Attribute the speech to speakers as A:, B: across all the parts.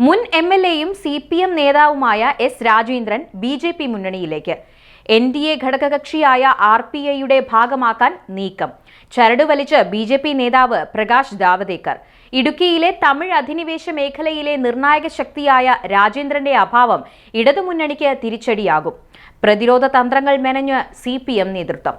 A: മുൻ എംഎൽഎയും സിപിഎം നേതാവുമായ S Rajendran BJP മുന്നണിയിലേക്ക്. NDA ഘടകകക്ഷിയായ ആർപിഐയുടെ ഭാഗമാക്കാൻ നീക്കം. ചരട് വലിച്ച് ബിജെപി നേതാവ് പ്രകാശ് ജാവദേക്കർ. ഇടുക്കിയിലെ തമിഴ് അധിനിവേശ മേഖലയിലെ നിർണായക ശക്തിയായ രാജേന്ദ്രന്റെ അഭാവം ഇടതുമുന്നണിക്ക് തിരിച്ചടിയാകും. പ്രതിരോധ തന്ത്രങ്ങൾ മെനഞ്ഞ് സിപിഎം നേതൃത്വം.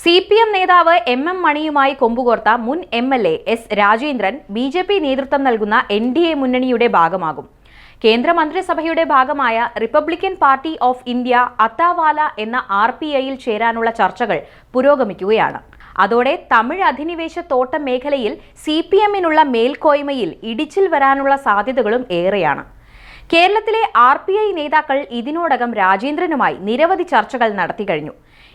A: സിപിഎം നേതാവ് എം മണിയുമായി കൊമ്പുകോർത്ത മുൻ എംഎൽഎ എസ് രാജേന്ദ്രൻ ബിജെപി നേതൃത്വം നൽകുന്ന എൻഡിഎ മുന്നണിയുടെ ഭാഗമാകും. കേന്ദ്രമന്ത്രിസഭയുടെ ഭാഗമായ റിപ്പബ്ലിക്കൻ പാർട്ടി ഓഫ് ഇന്ത്യ അത്താവാല എന്ന ആർപിഐയിൽ ചേരാനുള്ള ചർച്ചകൾ പുരോഗമിക്കുകയാണ്. അതോടെ തമിഴ് അധിനിവേശ തോട്ടം മേഖലയിൽ സിപിഎമ്മിനുള്ള മേൽക്കോയ്മയിൽ ഇടിച്ചിൽ വരാനുള്ള സാധ്യതകളും ഏറെയാണ്. കേരളത്തിലെ ആർപിഐ നേതാക്കൾ ഇതിനോടകം രാജേന്ദ്രനുമായി നിരവധി ചർച്ചകൾ നടത്തിക്കഴിഞ്ഞു.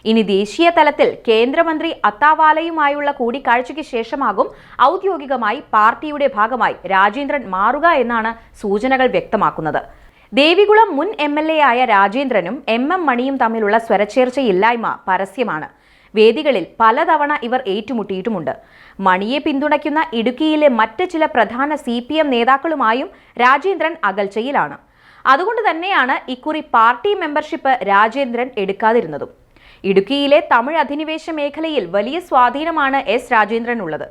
A: ഇനി ദേശീയ തലത്തിൽ കേന്ദ്രമന്ത്രി അത്താവാലയുമായുള്ള കൂടിക്കാഴ്ചയ്ക്ക് ശേഷമാകും ഔദ്യോഗികമായി പാർട്ടിയുടെ ഭാഗമായി രാജേന്ദ്രൻ മാറുക എന്നാണ് സൂചനകൾ വ്യക്തമാക്കുന്നത്. ദേവികുളം മുൻ എംഎൽഎ ആയ രാജേന്ദ്രനും എം മണിയും തമ്മിലുള്ള സ്വരച്ചേർച്ചയില്ലായ്മ പരസ്യമാണ്. വേദികളിൽ പലതവണ ഇവർ ഏറ്റുമുട്ടിയിട്ടുമുണ്ട്. മണിയെ പിന്തുണയ്ക്കുന്ന ഇടുക്കിയിലെ മറ്റ് ചില പ്രധാന സിപിഎം നേതാക്കളുമായും രാജേന്ദ്രൻ അകൽച്ചയിലാണ്. അതുകൊണ്ട് തന്നെയാണ് ഇക്കുറി പാർട്ടി മെമ്പർഷിപ്പ് രാജേന്ദ്രൻ എടുക്കാതിരുന്നതും. ഇടുക്കിയിലെ തമിഴ് അധിനിവേശ മേഖലയിൽ വലിയ സ്വാധീനമാണ് എസ് രാജേന്ദ്രൻ ഉള്ളത്.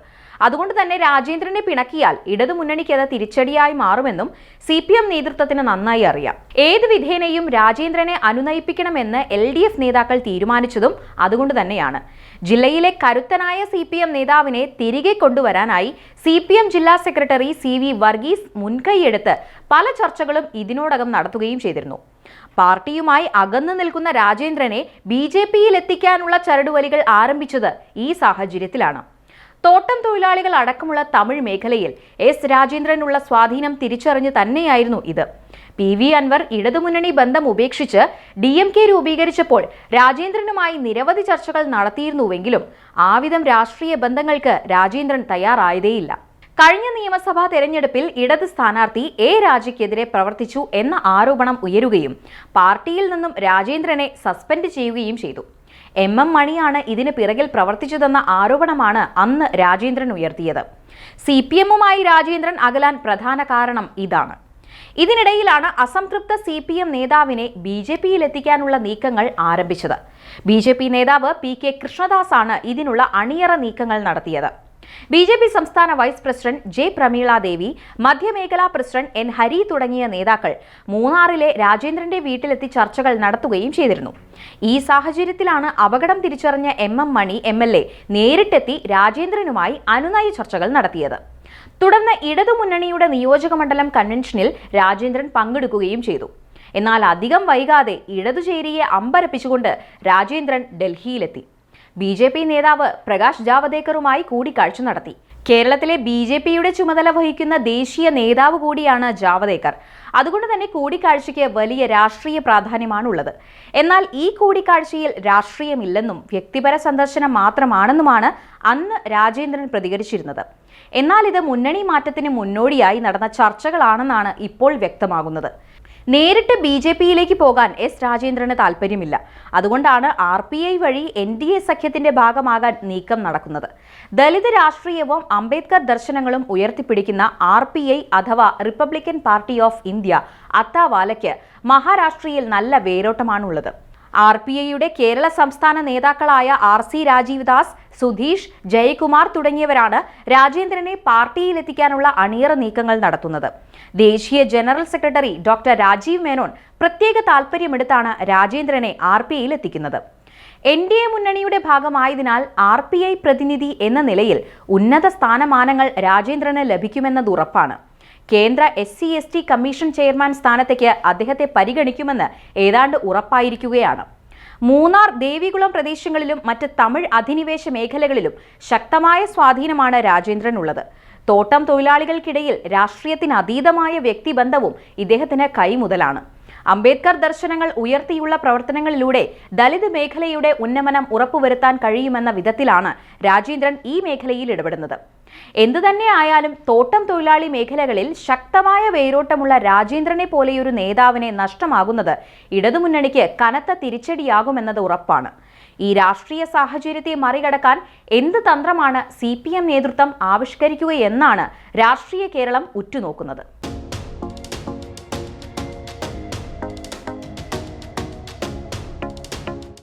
A: അതുകൊണ്ട് തന്നെ രാജേന്ദ്രനെ പിണക്കിയാൽ ഇടതുമുന്നണിക്ക് അത് തിരിച്ചടിയായി മാറുമെന്നും സിപിഎം നേതൃത്വത്തിന് നന്നായി അറിയാം. ഏത് വിധേനയും രാജേന്ദ്രനെ അനുനയിപ്പിക്കണമെന്ന് LDF നേതാക്കൾ തീരുമാനിച്ചതും അതുകൊണ്ട് തന്നെയാണ്. ജില്ലയിലെ കരുത്തനായ സിപിഎം നേതാവിനെ തിരികെ കൊണ്ടുവരാനായി സിപിഎം ജില്ലാ സെക്രട്ടറി CV വർഗീസ് മുൻകൈയെടുത്ത് പല ചർച്ചകളും ഇതിനോടകം നടത്തുകയും ചെയ്തിരുന്നു. പാർട്ടിയുമായി അകന്നു നിൽക്കുന്ന രാജേന്ദ്രനെ BJPയിൽ എത്തിക്കാനുള്ള ചരടുവലികൾ ആരംഭിച്ചത് ഈ സാഹചര്യത്തിലാണ്. തോട്ടം തൊഴിലാളികൾ അടക്കമുള്ള തമിഴ് മേഖലയിൽ എസ് രാജേന്ദ്രനുള്ള സ്വാധീനം തിരിച്ചറിഞ്ഞു തന്നെയായിരുന്നു ഇത്. PV അൻവർ ഇടതുമുന്നണി ബന്ധം ഉപേക്ഷിച്ച് DMK രൂപീകരിച്ചപ്പോൾ രാജേന്ദ്രനുമായി നിരവധി ചർച്ചകൾ നടത്തിയിരുന്നുവെങ്കിലും ആവിധം രാഷ്ട്രീയ ബന്ധങ്ങൾക്ക് രാജേന്ദ്രൻ തയ്യാറായതേയില്ല. കഴിഞ്ഞ നിയമസഭാ തെരഞ്ഞെടുപ്പിൽ ഇടത് സ്ഥാനാർത്ഥി A രാജയ്ക്കെതിരെ പ്രവർത്തിച്ചു എന്ന ആരോപണം ഉയരുകയും പാർട്ടിയിൽ നിന്നും രാജേന്ദ്രനെ സസ്പെൻഡ് ചെയ്യുകയും ചെയ്തു. M മണിയാണ് ഇതിന് പിറകിൽ പ്രവർത്തിച്ചതെന്ന ആരോപണമാണ് അന്ന് രാജേന്ദ്രൻ ഉയർത്തിയത്. CPMുമായി രാജേന്ദ്രൻ അകലാൻ പ്രധാന കാരണം ഇതാണ്. ഇതിനിടയിലാണ് അസംതൃപ്ത CPM നേതാവിനെ BJPയിൽ എത്തിക്കാനുള്ള നീക്കങ്ങൾ ആരംഭിച്ചത്. BJP നേതാവ് PK കൃഷ്ണദാസാണ് ഇതിനുള്ള അണിയറ നീക്കങ്ങൾ നടത്തിയത്. BJP സംസ്ഥാന വൈസ് പ്രസിഡന്റ് J പ്രമീള ദേവി, മധ്യമേഖലാ പ്രസിഡന്റ് N ഹരി തുടങ്ങിയ നേതാക്കൾ മൂന്നാറിലെ രാജേന്ദ്രന്റെ വീട്ടിലെത്തി ചർച്ചകൾ നടത്തുകയും ചെയ്തിരുന്നു. ഈ സാഹചര്യത്തിലാണ് അപകടം തിരിച്ചറിഞ്ഞ M മണി MLA നേരിട്ടെത്തി രാജേന്ദ്രനുമായി അനുനയ ചർച്ചകൾ നടത്തിയത്. തുടർന്ന് ഇടതുമുന്നണിയുടെ നിയോജകമണ്ഡലം കൺവെൻഷനിൽ രാജേന്ദ്രൻ പങ്കെടുക്കുകയും ചെയ്തു. എന്നാൽ അധികം വൈകാതെ ഇടതുചേരിയെ അമ്പരപ്പിച്ചുകൊണ്ട് രാജേന്ദ്രൻ ഡൽഹിയിലെത്തി. BJP നേതാവ് പ്രകാശ് ജാവദേക്കറുമായി കൂടിക്കാഴ്ച നടത്തി. കേരളത്തിലെ BJPയുടെ ചുമതല വഹിക്കുന്ന ദേശീയ നേതാവ് കൂടിയാണ് ജാവദേക്കർ. അതുകൊണ്ട് തന്നെ കൂടിക്കാഴ്ചയ്ക്ക് വലിയ രാഷ്ട്രീയ പ്രാധാന്യമാണുള്ളത്. എന്നാൽ ഈ കൂടിക്കാഴ്ചയിൽ രാഷ്ട്രീയമില്ലെന്നും വ്യക്തിപര സന്ദർശനം മാത്രമാണെന്നുമാണ് അന്ന് രാജേന്ദ്രൻ പ്രതികരിച്ചിരുന്നത്. എന്നാൽ ഇത് മുന്നണി മാറ്റത്തിന് മുന്നോടിയായി നടന്ന ചർച്ചകളാണെന്നാണ് ഇപ്പോൾ വ്യക്തമാകുന്നത്. നേരിട്ട് BJPയിലേക്ക് പോകാൻ എസ് രാജേന്ദ്രന് താല്പര്യമില്ല. അതുകൊണ്ടാണ് RPI വഴി NDA സഖ്യത്തിന്റെ ഭാഗമാകാൻ നീക്കം നടക്കുന്നത്. ദലിത് രാഷ്ട്രീയവും അംബേദ്കർ ദർശനങ്ങളും ഉയർത്തിപ്പിടിക്കുന്ന RPI അഥവാ റിപ്പബ്ലിക്കൻ പാർട്ടി ഓഫ് ഇന്ത്യ അത്താവാലയ്ക്ക് മഹാരാഷ്ട്രയിൽ നല്ല വേരോട്ടമാണുള്ളത്. RPIയുടെ കേരള സംസ്ഥാന നേതാക്കളായ RC രാജീവ് ദാസ്, സുധീഷ്, ജയകുമാർ തുടങ്ങിയവരാണ് രാജേന്ദ്രനെ പാർട്ടിയിലെത്തിക്കാനുള്ള അണിയറ നീക്കങ്ങൾ നടത്തുന്നത്. ദേശീയ general secretary doctor Rajeev Menon പ്രത്യേക താൽപര്യമെടുത്താണ് രാജേന്ദ്രനെ RPIയിൽ എത്തിക്കുന്നത്. NDA മുന്നണിയുടെ ഭാഗമായതിനാൽ RPI പ്രതിനിധി എന്ന നിലയിൽ ഉന്നത സ്ഥാനമാനങ്ങൾ രാജേന്ദ്രന് ലഭിക്കുമെന്നത് ഉറപ്പാണ്. കേന്ദ്ര SC/ST കമ്മീഷൻ ചെയർമാൻ സ്ഥാനത്തേക്ക് അദ്ദേഹത്തെ പരിഗണിക്കുമെന്ന് ഏതാണ്ട് ഉറപ്പായിരിക്കുകയാണ്. മൂന്നാർ, ദേവികുളം പ്രദേശങ്ങളിലും മറ്റ് തമിഴ് അധിനിവേശ മേഖലകളിലും ശക്തമായ സ്വാധീനമാണ് രാജേന്ദ്രനുള്ളത്. തോട്ടം തൊഴിലാളികൾക്കിടയിൽ രാഷ്ട്രീയത്തിന് അതീതമായ വ്യക്തിബന്ധവും ഇദ്ദേഹത്തിന് കൈമുതലാണ്. അംബേദ്കർ ദർശനങ്ങൾ ഉയർത്തിയുള്ള പ്രവർത്തനങ്ങളിലൂടെ ദലിത് മേഖലയുടെ ഉന്നമനം ഉറപ്പുവരുത്താൻ കഴിയുമെന്ന വിധത്തിലാണ് രാജേന്ദ്രൻ ഈ മേഖലയിൽ ഇടപെടുന്നത്. എന്തുതന്നെ ആയാലും തോട്ടം തൊഴിലാളി മേഖലകളിൽ ശക്തമായ വേരോട്ടമുള്ള രാജേന്ദ്രനെ പോലെയൊരു നേതാവിനെ നഷ്ടമാകുന്നത് ഇടതുമുന്നണിക്ക് കനത്ത തിരിച്ചടിയാകുമെന്നത് ഉറപ്പാണ്. ഈ രാഷ്ട്രീയ സാഹചര്യത്തെ മറികടക്കാൻ എന്ത് തന്ത്രമാണ് CPM നേതൃത്വം ആവിഷ്കരിക്കുകയെന്നാണ് രാഷ്ട്രീയ കേരളം ഉറ്റുനോക്കുന്നത്.